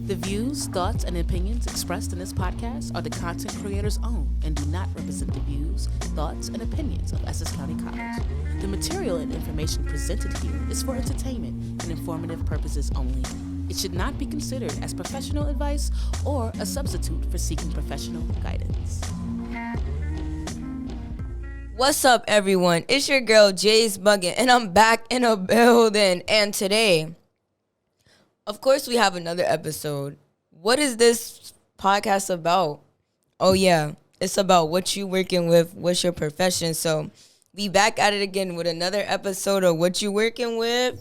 The views, thoughts, and opinions expressed in this podcast are the content creator's own and do not represent the views, thoughts, and opinions of Essex County College. The material and information presented here is for entertainment and informative purposes only. It should not be considered as professional advice or a substitute for seeking professional guidance. What's up, everyone? It's your girl, Jaesbuggin, and I'm back in a building. And today, of course, we have another episode. What is this podcast about? Oh, yeah. It's about what you working with, what's your profession. So, we back at it again with another episode of What You Working With.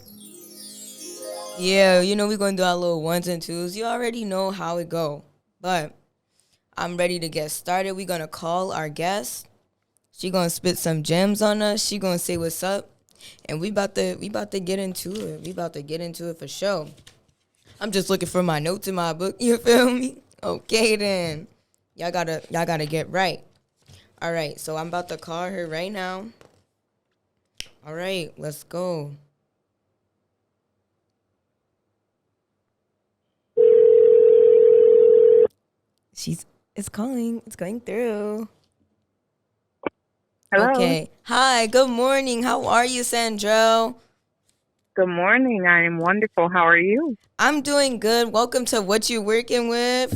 Yeah, we're going to do our little ones and twos. You already know how it go. But I'm ready to get started. We're going to call our guest. She going to spit some gems on us. She going to say what's up. And we about to get into it. We about to get into it for sure. I'm just looking for my notes in my book. You feel me? Okay, then. Y'all gotta get right. All right, so I'm about to call her right now. All right, let's go. It's calling. It's going through. Hello. Okay. Hi, good morning. How are you, Sandro? Good morning. I am wonderful. How are you? I'm doing good. Welcome to What You Working With.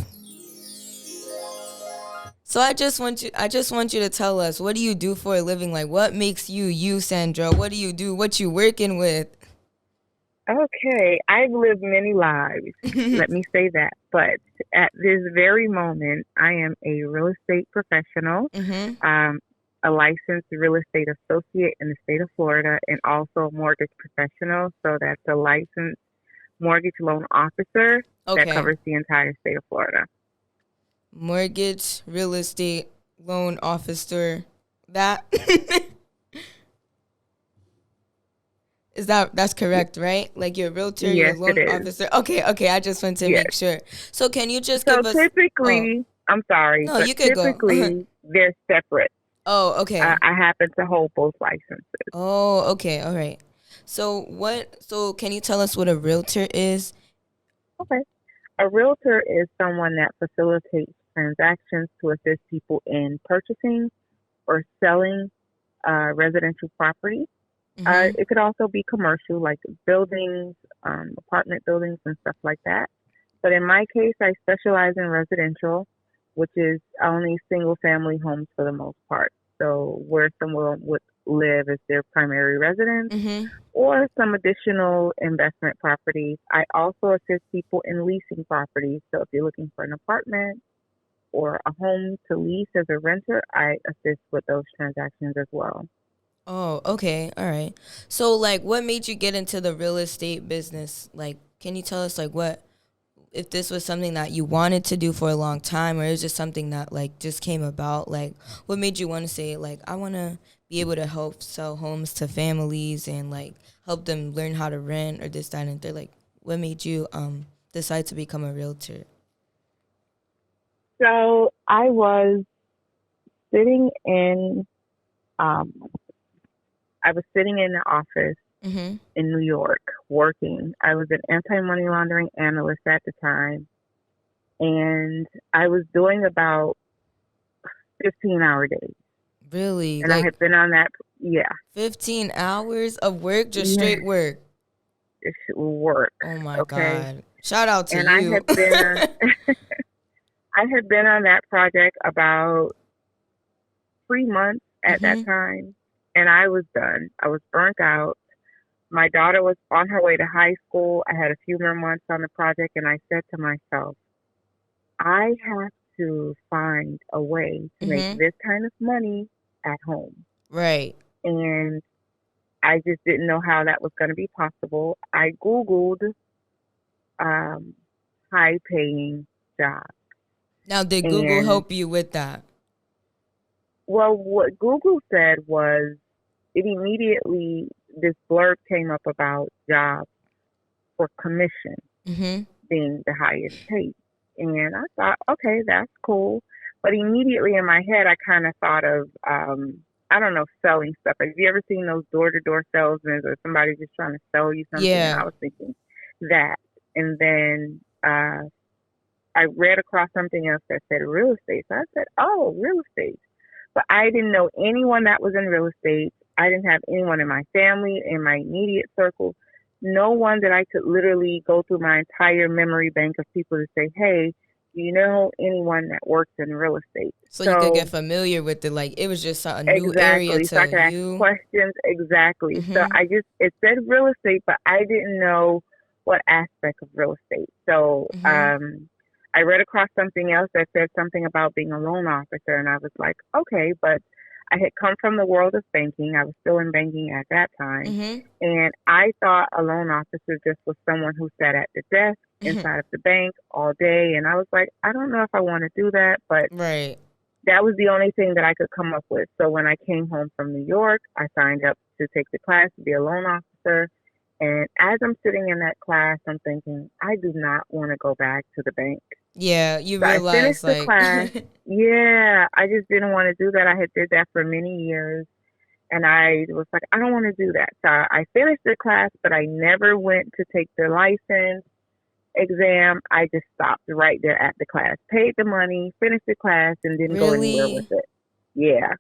So I just want you to tell us, what do you do for a living? Like, what makes you, Sandra? What do you do? What you working with? Okay. I've lived many lives. Let me say that. But at this very moment, I am a real estate professional, a licensed real estate associate in the state of Florida, and also a mortgage professional. So that's a licensed mortgage loan officer that covers the entire state of Florida. Mortgage, real estate, loan officer. That's correct, right? Like you're a realtor, Yes, you're a loan officer. Okay. I just want to make sure. So can you just give us... So typically, I'm sorry, no, but you could typically they're separate. Oh, okay. I happen to hold both licenses. Oh, okay. All right. So can you tell us what a realtor is? Okay. A realtor is someone that facilitates transactions to assist people in purchasing or selling residential property. It could also be commercial, like buildings, apartment buildings and stuff like that. But in my case, I specialize in residential, which is only single-family homes for the most part. So where someone would live as their primary residence or some additional investment properties. I also assist people in leasing properties. So if you're looking for an apartment or a home to lease as a renter, I assist with those transactions as well. Oh, okay. All right. So, like, what made you get into the real estate business? Like, can you tell us, like, if this was something that you wanted to do for a long time, or is just something that, like, just came about? Like, what made you want to say, like, I want to be able to help sell homes to families and, like, help them learn how to rent or this, that, and third? Like, what made you decide to become a realtor? So I was sitting in the office in New York working. I was an anti-money laundering analyst at the time, and I was doing about 15-hour days. Really? And I had been on that, 15 hours of work, just straight work? It's work. Oh, my God. Shout out to you. I had been on that project about 3 months at that time. And I was done. I was burnt out. My daughter was on her way to high school. I had a few more months on the project, and I said to myself, I have to find a way to make this kind of money at home. Right. And I just didn't know how that was going to be possible. I Googled high-paying jobs. Now, did Google help you with that? Well, what Google said was, this blurb came up about jobs for commission being the highest paid. And I thought, okay, that's cool. But immediately in my head, I kind of thought of, selling stuff. Have you ever seen those door-to-door salesmen or somebody just trying to sell you something? Yeah. And I was thinking that. And then I read across something else that said real estate. So I said, oh, real estate. But I didn't know anyone that was in real estate. I didn't have anyone in my family, in my immediate circle, no one that I could literally go through my entire memory bank of people to say, hey, do you know anyone that works in real estate? So you could get familiar with it. Like, it was just a new area to so I could ask questions. Exactly. Mm-hmm. So it said real estate, but I didn't know what aspect of real estate. So I read across something else that said something about being a loan officer, and I was like, okay, but I had come from the world of banking. I was still in banking at that time, and I thought a loan officer just was someone who sat at the desk inside of the bank all day, and I was like, I don't know if I want to do that, but that was the only thing that I could come up with. So when I came home from New York, I signed up to take the class to be a loan officer. And as I'm sitting in that class, I'm thinking, I do not want to go back to the bank. Yeah, you realize, I finished the class. Yeah, I just didn't want to do that. I had did that for many years. And I was like, I don't want to do that. So I finished the class, but I never went to take the license exam. I just stopped right there at the class, paid the money, finished the class, and didn't go anywhere with it. Yeah.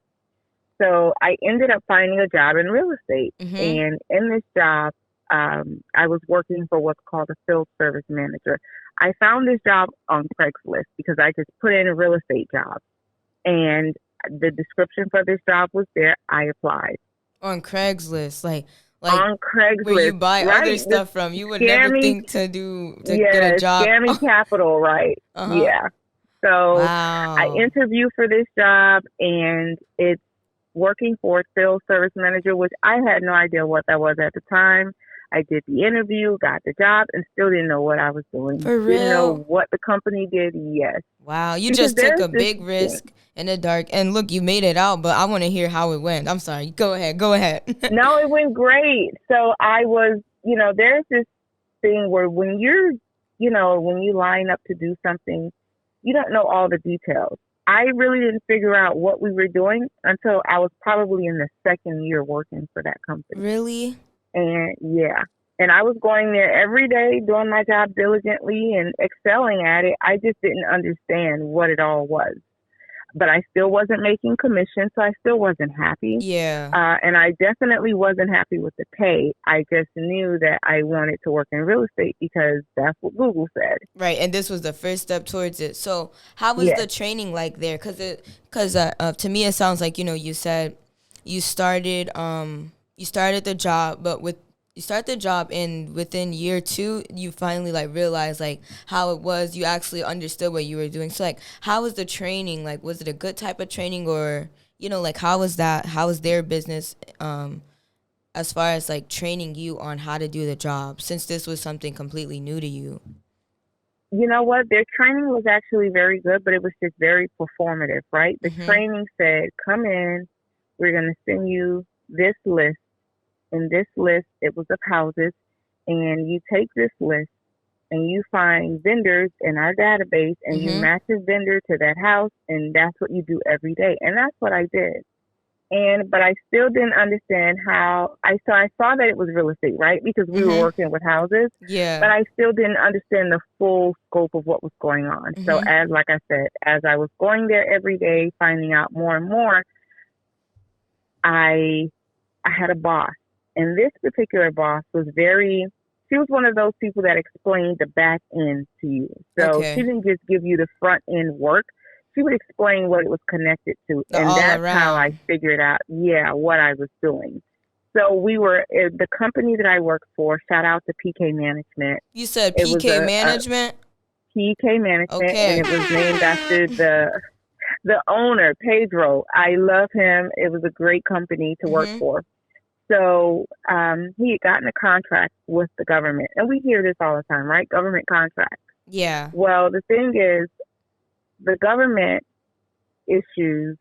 So I ended up finding a job in real estate. And in this job, I was working for what's called a field service manager. I found this job on Craigslist because I just put in a real estate job, and the description for this job was there. I applied on Craigslist, like on Craigslist, where you buy other stuff from. You would never think to get a job. Scammy Capital, right? Yeah. So I interviewed for this job, and it's working for a field service manager, which I had no idea what that was at the time. I did the interview, got the job, and still didn't know what I was doing. For real? Didn't know what the company did. Yes. Wow. You just took a big risk in the dark. And look, you made it out, but I want to hear how it went. I'm sorry. Go ahead. No, it went great. So I was, there's this thing where when when you line up to do something, you don't know all the details. I really didn't figure out what we were doing until I was probably in the second year working for that company. Really? And and I was going there every day, doing my job diligently and excelling at it. I just didn't understand what it all was. But I still wasn't making commission, so I still wasn't happy. Yeah. And I definitely wasn't happy with the pay. I just knew that I wanted to work in real estate because that's what Google said. Right, and this was the first step towards it. So how was the training like there? Because to me it sounds like, you said you started the job, but you start the job and within year 2, you finally realized how it was. You actually understood what you were doing. So how was the training? Was it a good type of training, or how was that? How was their business as far as training you on how to do the job, since this was something completely new to you? You know what? Their training was actually very good, but it was just very performative, right? The training said, come in, we're going to send you this list. In this list, it was of houses, and you take this list and you find vendors in our database, and you match a vendor to that house, and that's what you do every day. And that's what I did. But I still didn't understand how. I saw that it was real estate, right? Because we were working with houses. Yeah. But I still didn't understand the full scope of what was going on. So as I was going there every day, finding out more and more, I had a boss. And this particular boss was she was one of those people that explained the back end to you. So she didn't just give you the front end work. She would explain what it was connected to. And that's how I figured out, what I was doing. So the company that I worked for, shout out to PK Management. You said PK Management? PK Management. And it was named after the owner, Pedro. I love him. It was a great company to work for. So he had gotten a contract with the government. And we hear this all the time, right? Government contracts. Yeah. Well, the thing is, the government issues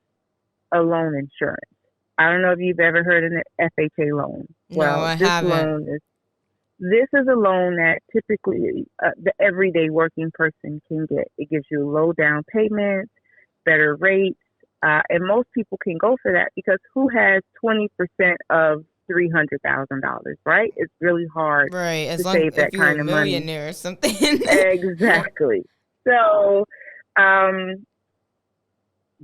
a loan insurance. I don't know if you've ever heard of an FHA loan. No, I haven't. This is a loan that typically the everyday working person can get. It gives you low down payments, better rates, and most people can go for that because who has 20% of $300,000, right? It's really hard to save that kind of money. Millionaire or something. Exactly. So,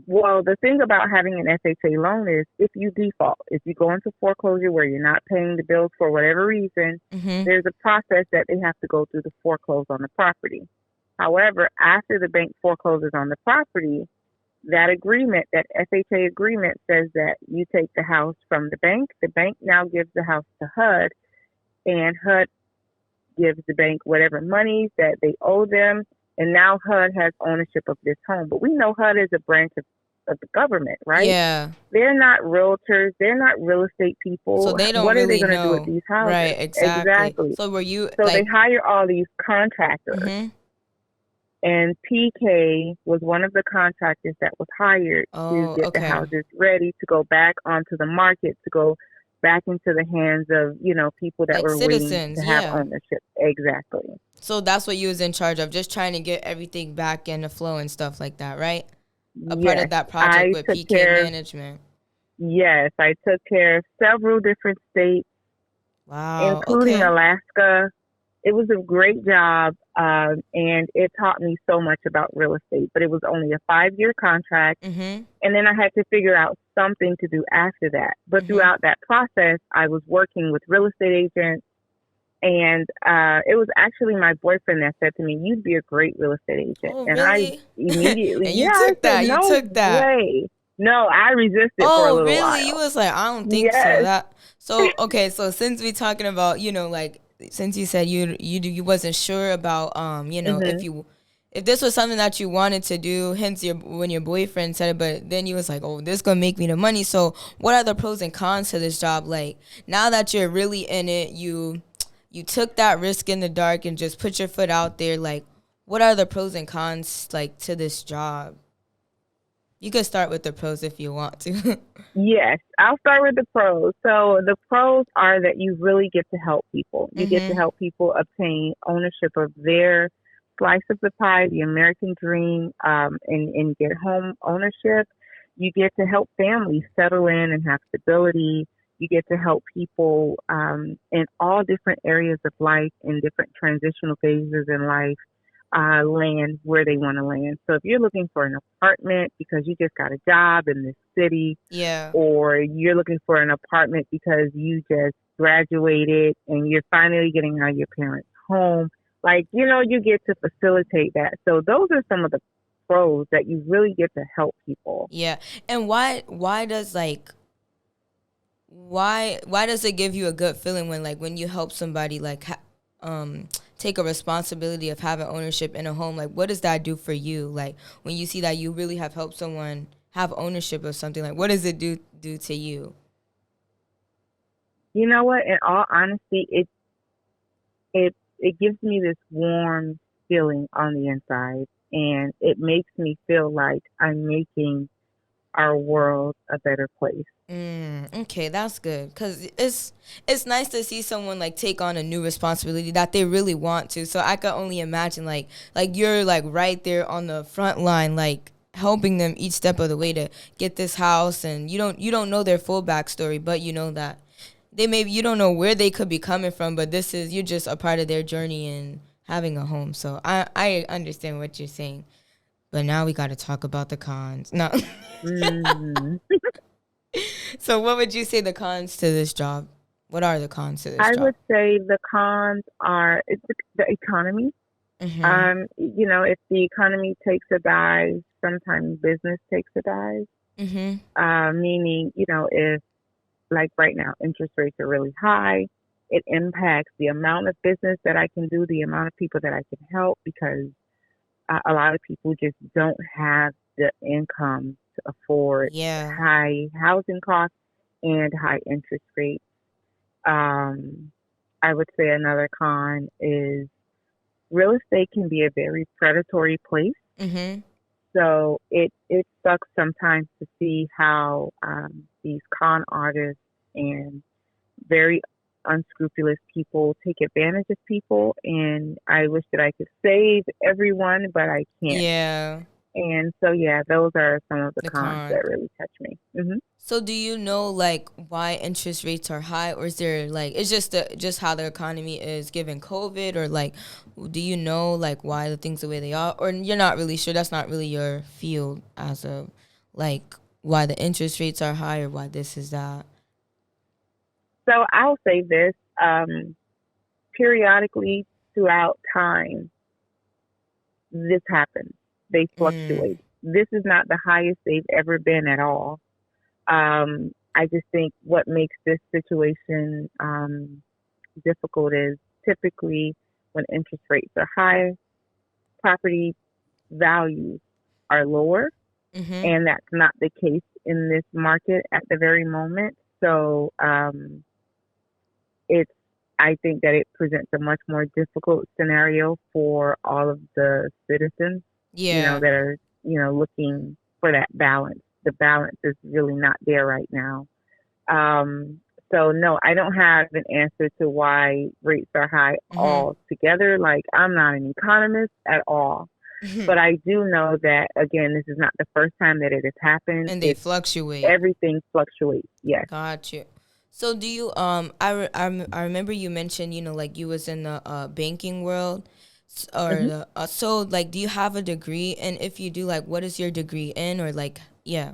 well, the thing about having an FHA loan is if you default, if you go into foreclosure where you're not paying the bills for whatever reason, there's a process that they have to go through to foreclose on the property. However, after the bank forecloses on the property, that agreement, that FHA agreement says that you take the house from the bank now gives the house to HUD, and HUD gives the bank whatever monies that they owe them, and now HUD has ownership of this home. But we know HUD is a branch of the government, right? Yeah. They're not realtors. They're not real estate people. So they don't what really are they going to know. do with these houses? Right, exactly. So were you So they hire all these contractors. And PK was one of the contractors that was hired to get the houses ready to go back onto the market, to go back into the hands of, people that were citizens, waiting to have ownership. Exactly. So that's what you was in charge of, just trying to get everything back in the flow and stuff like that, right? Part of that project with PK management. Yes, I took care of several different states, including Alaska. It was a great job, and it taught me so much about real estate. But it was only a 5-year contract, and then I had to figure out something to do after that. But throughout that process, I was working with real estate agents, and it was actually my boyfriend that said to me, "You'd be a great real estate agent." Oh, and really? I immediately, and you took that. No you took that. Way. No, I resisted for a little while. Oh, really? You was like, I don't think so. So since we talking about, since you said you wasn't sure about if this was something that you wanted to do, hence when your boyfriend said it, but then you was like, oh, this gonna make me the money. So what are the pros and cons to this job? Like, now that you're really in it, you took that risk in the dark and just put your foot out there. Like, what are the pros and cons to this job? You can start with the pros if you want to. Yes, I'll start with the pros. So the pros are that you really get to help people. You get to help people obtain ownership of their slice of the pie, the American dream, and get home ownership. You get to help families settle in and have stability. You get to help people in all different areas of life, in different transitional phases in life. Land where they want to land. So if you're looking for an apartment because you just got a job in this city, or you're looking for an apartment because you just graduated and you're finally getting out of your parents' home, you get to facilitate that. So those are some of the pros, that you really get to help people. Yeah. And why does it give you a good feeling when you help somebody take a responsibility of having ownership in a home? Like, what does that do for you? Like, when you see that you really have helped someone have ownership of something, what does it do to you? You know what? In all honesty, it gives me this warm feeling on the inside, and it makes me feel like I'm making our world a better place. Okay, that's good, because it's nice to see someone take on a new responsibility that they really want to. So I could only imagine you're right there on the front line, helping them each step of the way to get this house, and you don't know their full backstory, but you know that you don't know where they could be coming from, but you're just a part of their journey in having a home. So I understand what you're saying, but now we got to talk about the cons. No. So what would you say the cons to this job? What are the cons to this job? I would say the cons are the economy. If the economy takes a dive, sometimes business takes a dive. Meaning, if right now interest rates are really high, it impacts the amount of business that I can do, the amount of people that I can help, because a lot of people just don't have the income to afford high housing costs and high interest rates. I would say another con is real estate can be a very predatory place. So it sucks sometimes to see how these con artists and very unscrupulous people take advantage of people, and I wish that I could save everyone, but I can't. And so, yeah, those are some of the The cons con. that really touch me. So do you know like why interest rates are high, or is there like it's just how the economy is given COVID, or like do you know like why the things the way they are, or you're not really sure? That's not really your field as of like why the interest rates are high or why this is that. So I'll say this, periodically throughout time, this happens. They Mm, fluctuate. This is not the highest they've ever been at all. I just think what makes this situation difficult is typically when interest rates are high, property values are lower, mm-hmm. and that's not the case in this market at the very moment. So it's I think that it presents a much more difficult scenario for all of the citizens, Yeah. that are, looking for that balance. The balance is really not there right now. Um, so no, I don't have an answer to why rates are high Mm-hmm. altogether. Like I'm not an economist at all, but I do know that again, this is not the first time that it has happened. And they It's fluctuate. everything fluctuates. Yes. Got you. So do you I remember you mentioned, like you was in the banking world, or hmm the so like do you have a degree, and if you do, like what is your degree in, or like yeah.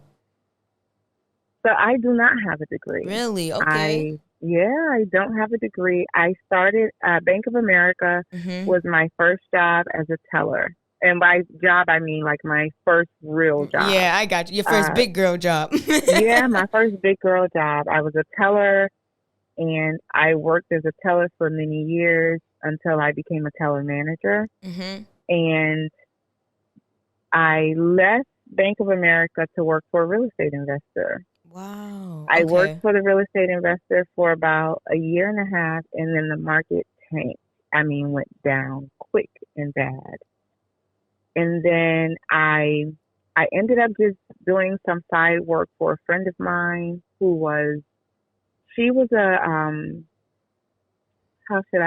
So I do not have a degree. Really? Okay. Yeah, I don't have a degree. I started Bank of America Mhm. was my first job as a teller, and by job I mean like my first real job. Yeah, I got you. Your first Uh, big girl job. yeah, my first big girl job. I was a teller, and I worked as a teller for many years until I became a teller manager, Mhm. and I left Bank of America to work for a real estate investor. Wow. I worked Okay. for the real estate investor for about a year and a half, and then the market tanked. I mean, went down quick and bad. And then I ended up just doing some side work for a friend of mine who was she was a how should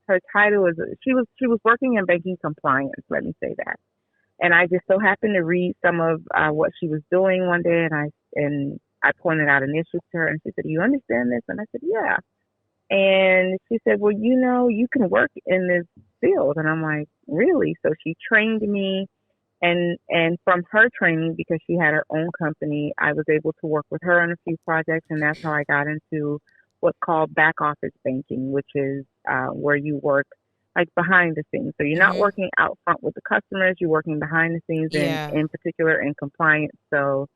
her title was she was working in banking compliance. Let me say that. And I just so happened to read some of what she was doing one day, and I pointed out an issue to her, and she said, "You understand this?" And I said, "Yeah." And she said, "Well, you can work in this field." And I'm like, "Really?" So she trained me, and from her training, because she had her own company, I was able to work with her on a few projects, and that's how I got into what's called back office banking, which is where you work like behind the scenes. So you're not Mhm. working out front with the customers, you're working behind the scenes, and Yeah. in particular in compliance. So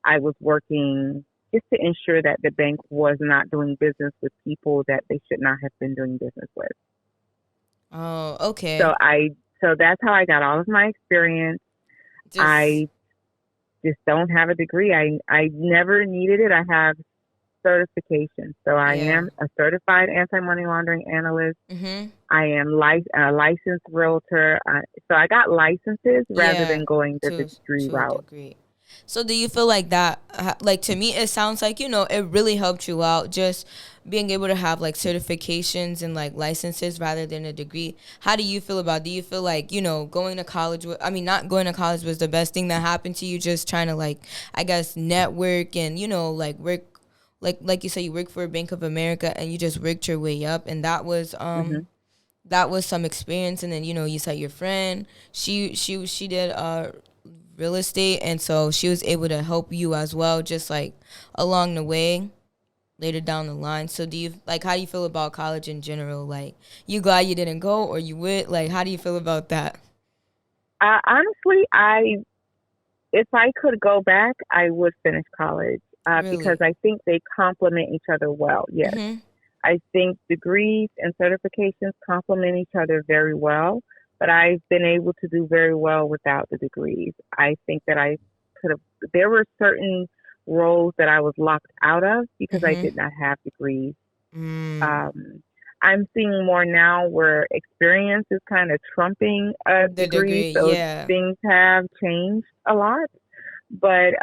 I was working just to ensure that the bank was not doing business with people that they should not have been doing business with. Oh, So okay. that's how I got all of my experience. Just I just don't have a degree. I never needed it. I have certification. So I yeah. am a certified anti-money laundering analyst. Mhm. I am a licensed realtor. So I got licenses rather Yeah. than going the To degree to a route. degree. So do you feel like that, like to me, it sounds like, it really helped you out just being able to have like certifications and like licenses rather than a degree. How do you feel about, do you feel like, going to college, I mean, not going to college was the best thing that happened to you, just trying to like, I guess, network and, like work, like you say, you work for Bank of America and you just worked your way up, and hmm that was some experience. And then, you said your friend, she did real estate, and so she was able to help you as well, just like along the way later down the line. So do you like, how do you feel about college in general? Like, you glad you didn't go, or you would, like, how do you feel about that? Honestly, if I could go back, I would finish college because Really? I think they complement each other well. Yes. Mhm. I think degrees and certifications complement each other very well, but I've been able to do very well without the degrees. I think that I could have, there were certain roles that I was locked out of because I Mhm. did not have degrees. Mm. Um, I'm seeing more now where experience is kind of trumping a The degree, degree, so yeah. things have changed a lot. But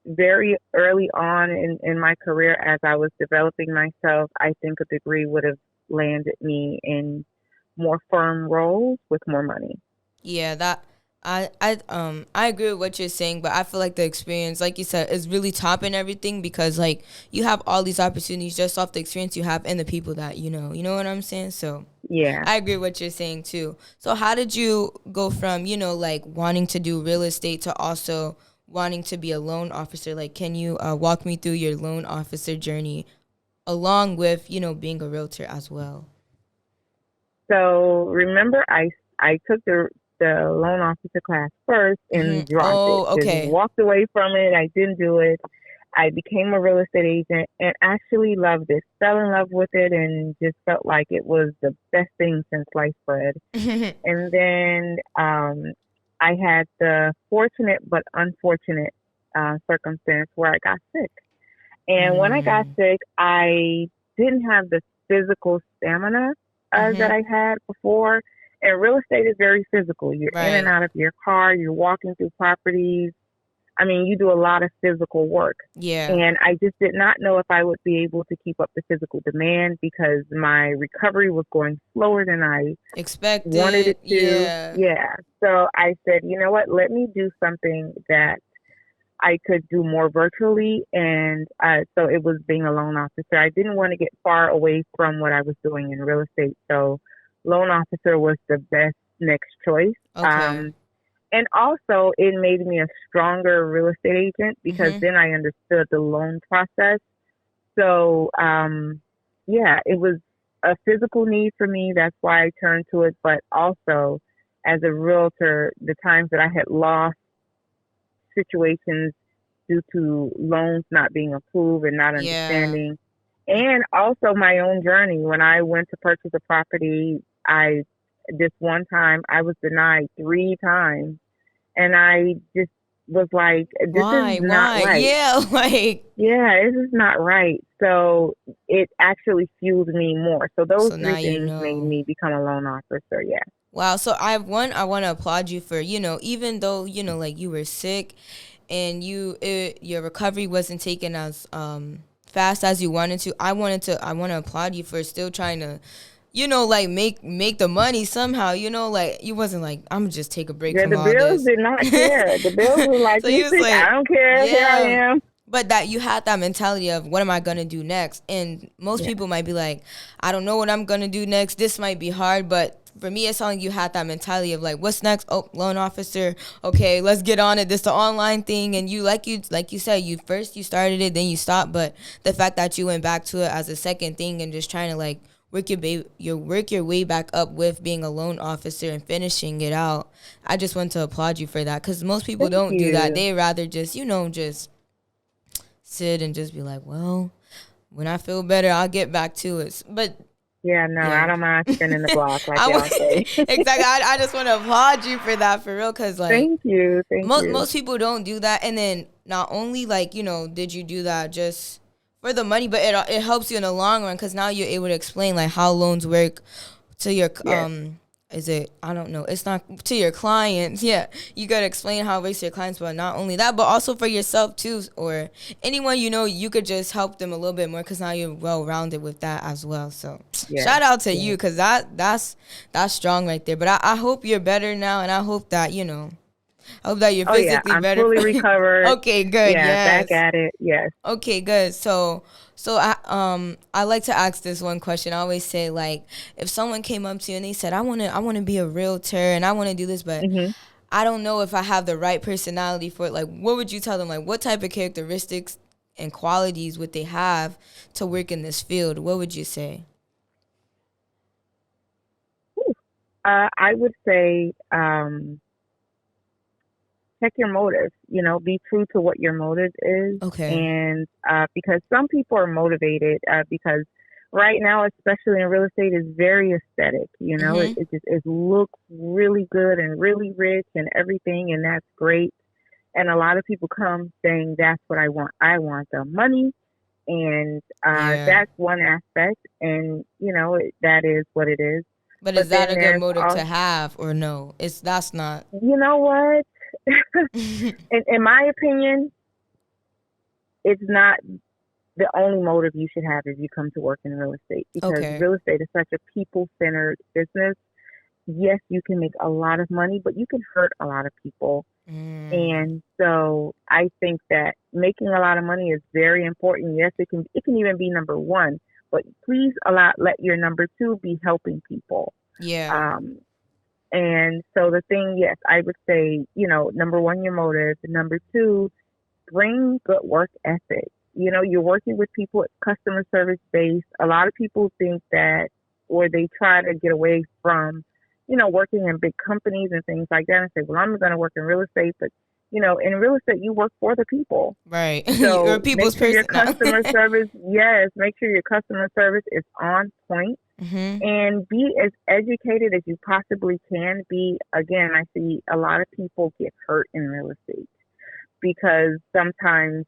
very early on in my career, as I was developing myself, I think a degree would have landed me in more firm roles with more money. Yeah, I agree with what you're saying, but I feel like the experience, like you said, is really topping everything because like you have all these opportunities just off the experience you have and the people that you know what I'm saying? So Yeah. I agree with what you're saying too. So how did you go from, like wanting to do real estate to also wanting to be a loan officer? Like, can you walk me through your loan officer journey along with, being a realtor as well? So remember, I took the loan officer class first and dropped it. Oh, Just okay. walked away from it. I didn't do it. I became a real estate agent and actually loved it. Fell in love with it and just felt like it was the best thing since sliced bread. And then I had the fortunate but unfortunate circumstance where I got sick. And when I got sick, I didn't have the physical stamina that I had before. And real estate is very physical. You're in and out of your car. You're walking through properties. I mean, you do a lot of physical work. Yeah. And I just did not know if I would be able to keep up the physical demand because my recovery was going slower than I Expected. wanted it to. Yeah. So I said, you know what? Let me do something that I could do more virtually. And so it was being a loan officer. I didn't want to get far away from what I was doing in real estate. So loan officer was the best next choice. Okay. And also, it made me a stronger real estate agent because then I understood the loan process. So, it was a physical need for me. That's why I turned to it. But also, as a realtor, the times that I had lost situations due to loans not being approved and not understanding. And also my own journey. When I went to purchase a property, this one time I was denied 3 times. And I just was like, this is not right. Yeah, this is not right. So it actually fueled me more. So those 3 things made me become a loan officer. Yeah. Wow. So I want to applaud you for, even though, like you were sick and your recovery wasn't taken as fast as you wanted to. I want to applaud you for still trying to, make the money somehow, you wasn't like, I'm just take a break from all this. The bills did not care. The bills were like, so you was like, I don't care. Here I am. But that you had that mentality of what am I going to do next? And most people might be like, I don't know what I'm going to do next. This might be hard. But for me, it's like you had that mentality of like, what's next? Oh, loan officer. Okay, let's get on it. This the online thing. And you, like you said, you started it, then you stopped. But the fact that you went back to it as a second thing and just trying to like work your way back up with being a loan officer and finishing it out. I just want to applaud you for that because most people don't do that. They rather just, just sit and just be like, well, when I feel better, I'll get back to it. But I don't mind spinning the block like y'all say. Exactly. I just want to applaud you for that for real because like thank you. Most people don't do that. And then not only like, did you do that just for the money, but it helps you in the long run because now you're able to explain like how loans work to your is it, I don't know, it's not to your clients. Yeah, you got to explain how it works to your clients, but not only that, but also for yourself too, or anyone you could just help them a little bit more because now you're well-rounded with that as well. So shout out to you because that's strong right there. But I hope you're better now, and I hope that, I hope that you're physically I'm better. Fully recovered. Okay, good. Yeah, back at it. Yes. Okay, good. So I like to ask this one question. I always say like, if someone came up to you and they said, I want to be a realtor and I want to do this, but I don't know if I have the right personality for it. Like, what would you tell them? Like, what type of characteristics and qualities would they have to work in this field? What would you say? I would say, check your motives, be true to what your motive is. Okay. And because some people are motivated because right now, especially in real estate, is very aesthetic. It looks really good and really rich and everything. And that's great. And a lot of people come saying, that's what I want. I want the money. And that's one aspect. And, that is what it is. But is that a good motive to have or no? That's not. You know what? in my opinion, it's not the only motive you should have if you come to work in real estate because real estate is such a people-centered business yes, you can make a lot of money, but you can hurt a lot of people. And so I think that making a lot of money is very important. Yes, it can even be number one, but please let your number two be helping people. Yeah. Um, and so the thing, yes, I would say, number one, your motive. Number two, bring good work ethic. You're working with people, customer service based. A lot of people think that, or they try to get away from, working in big companies and things like that and say, well, I'm going to work in real estate. But, in real estate, you work for the people. Right. You're So a people's make sure your person now. customer service, yes, make sure your customer service is on point and be as educated as you possibly can be. Again, I see a lot of people get hurt in real estate because sometimes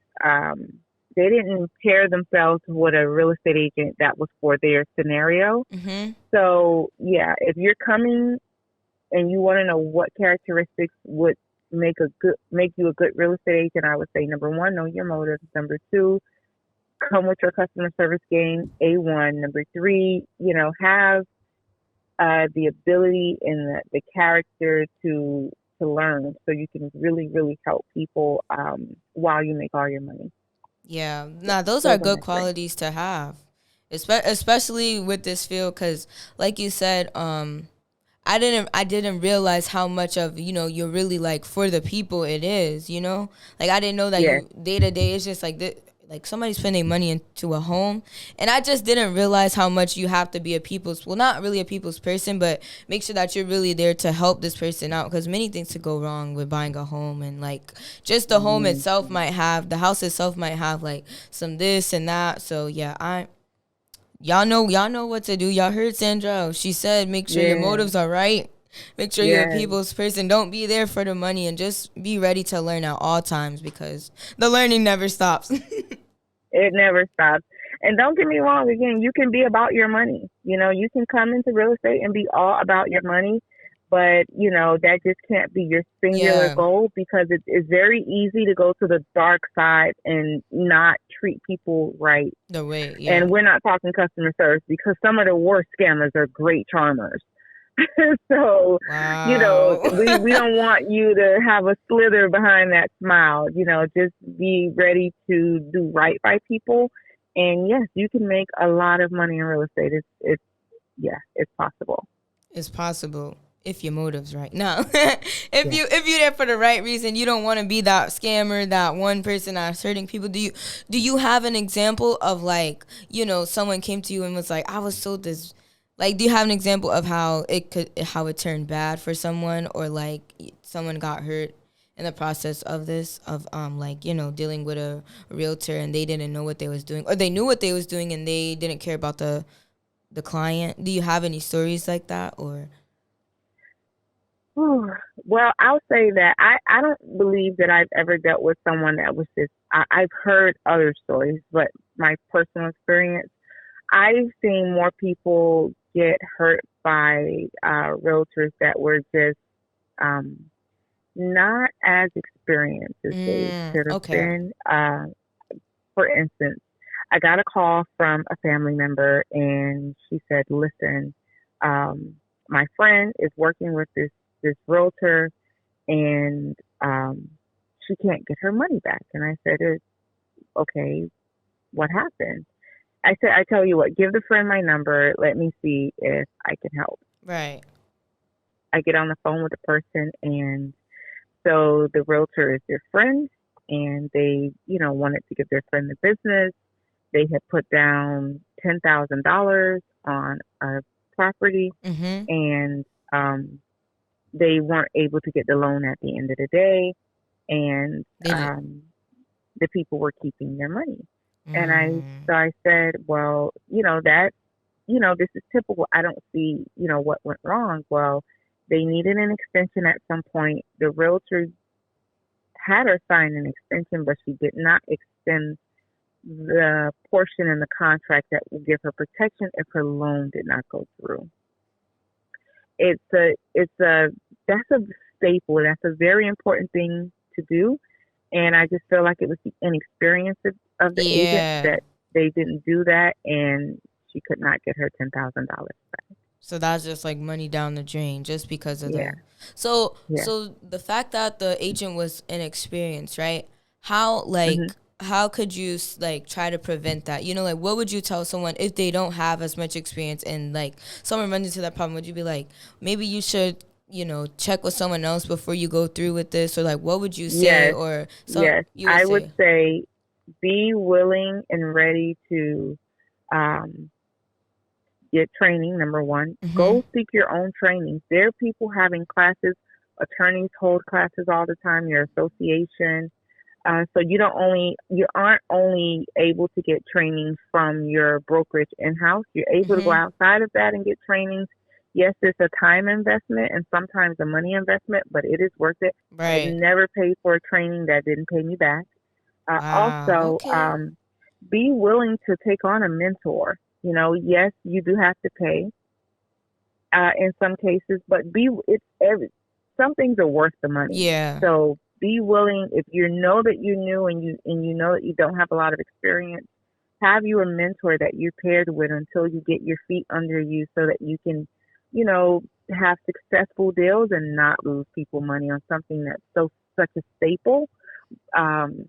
they didn't pair themselves with a real estate agent that was for their scenario. So, yeah, if you're coming and you want to know what characteristics would make you a good real estate agent, I would say number one, know your motives. Number two, come with your customer service game, A1. Number three, have the ability and the character to learn so you can really, really help people while you make all your money. Yeah. Nah, those are good qualities to have, especially with this field because, like you said, I didn't realize how much of, you're really like for the people it is, like I didn't know that you day to day it's just like somebody's spending money into a home, and I just didn't realize how much you have to be not really a people's person, but make sure that you're really there to help this person out because many things could go wrong with buying a home, and like just the home itself the house itself might have like some this and that. So yeah, y'all know what to do. Y'all heard Sandra. She said make sure your motives are right. Make sure you're a people's person. Don't be there for the money, and just be ready to learn at all times because the learning never stops. It never stops. And don't get me wrong, again, you can be about your money. You can come into real estate and be all about your money, but, that just can't be your singular goal because it's very easy to go to the dark side and not treat people right. The way, And we're not talking customer service because some of the worst scammers are great charmers. So, wow. We don't want you to have a slither behind that smile. Just be ready to do right by people. And yes, you can make a lot of money in real estate. It's possible. It's possible if your motive's right. No, if you're there for the right reason, you don't want to be that scammer, that one person that's hurting people. Do you have an example of like, someone came to you and was like, I was sold this. Like, do you have an example of how it turned bad for someone, or like someone got hurt in the process of this, of dealing with a realtor and they didn't know what they was doing, or they knew what they was doing and they didn't care about the client? Do you have any stories like that, or? Well, I'll say that I don't believe that I've ever dealt with someone that was just, I've heard other stories, but my personal experience, I've seen more people get hurt by realtors that were just not as experienced as they should have been. For instance, I got a call from a family member, and she said, listen, my friend is working with this realtor, and she can't get her money back. And I said, okay, what happened? I said, I tell you what, give the friend my number. Let me see if I can help. Right. I get on the phone with the person, and so the realtor is their friend, and they, wanted to give their friend the business. They had put down $10,000 on a property, and they weren't able to get the loan at the end of the day, and the people were keeping their money. And I said, well, this is typical. I don't see, what went wrong. Well, they needed an extension at some point. The realtor had her sign an extension, but she did not extend the portion in the contract that will give her protection if her loan did not go through. That's a staple. That's a very important thing to do. And I just feel like it was the inexperience of the agent that they didn't do that, and she could not get her $10,000 back. So that's just like money down the drain just because of Yeah. that. So Yeah. so the fact that the agent was inexperienced, right? How like hmm how could you like try to prevent that? You know, like what would you tell someone if they don't have as much experience and like someone runs into that problem? Would you be like, maybe you should, you know, check with someone else before you go through with this, or like what would you say? Yes. Or so Yes. you would I say, would say be willing and ready to um, get training, number one. mm-hmm, Go seek your own trainings. There are people having classes. Attorneys hold classes all the time, your association. So you aren't only able to get training from your brokerage in-house. You're able to go mm-hmm, outside of that and get trainings. Yes, it's a time investment and sometimes a money investment, but it is worth it. I right? never paid for a training that didn't pay me back. Wow. Also, Okay. be willing to take on a mentor. You know, yes, you do have to pay in some cases, but some things are worth the money. Yeah. So be willing, if you know that you're new and you know that you don't have a lot of experience, have you a mentor that you're paired with until you get your feet under you so that you can, you know, have successful deals and not lose people money on something that's such a staple. Um,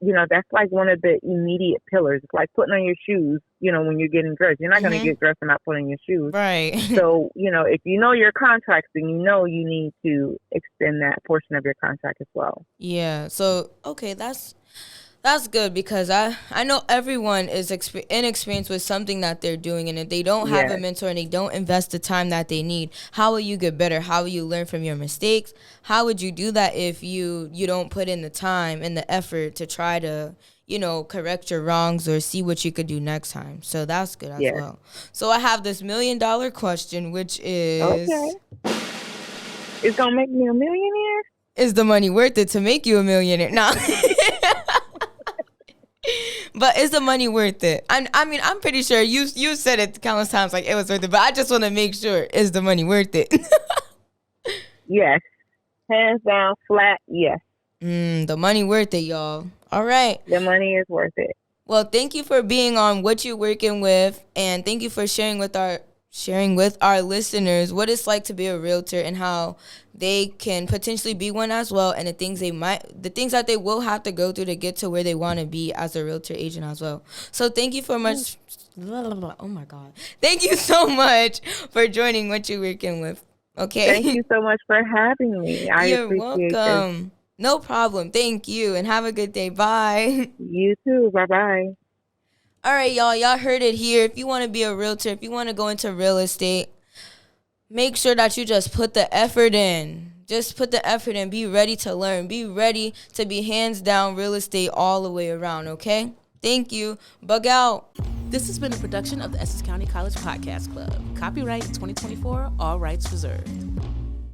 you know, that's like one of the immediate pillars. It's like putting on your shoes, you know, when you're getting dressed. You're not going to Mm-hmm. get dressed and not put on your shoes. Right. So, you know, if you know your contracts, then you know you need to extend that portion of your contract as well. Yeah. So okay, that's good because I know everyone is inexperienced with something that they're doing, and if they don't have a Yes. mentor and they don't invest the time that they need, how will you get better? How will you learn from your mistakes? How would you do that if you don't put in the time and the effort to try to, you know, correct your wrongs or see what you could do next time? So that's good as Yes. well. So I have this $1 million question, which is, Okay. It's going to make me a millionaire? is the money worth it to make you a millionaire? Nah. But is the money worth it? I mean, I'm pretty sure you said it countless times like it was worth it, but I just want to make sure, is the money worth it? Yes. Hands down, flat, yes. The money worth it, y'all. All right. The money is worth it. Well, thank you for being on What You Working With, and thank you for sharing with our listeners what it's like to be a realtor and how they can potentially be one as well, and the things that they will have to go through to get to where they want to be as a realtor agent as well. So thank you for much. Oh my God. Thank you so much for joining What You Working With. Okay. Thank you so much for having me. I You're appreciate welcome. No problem. Thank you, and have a good day. Bye. this. You too. Bye-bye. All right, y'all. Y'all heard it here. If you want to be a realtor, if you want to go into real estate, make sure that you just put the effort in. Just put the effort in. Be ready to learn. Be ready to be hands down real estate all the way around, okay? Thank you. Bug out. This has been a production of the Essex County College Podcast Club. Copyright 2024, all rights reserved.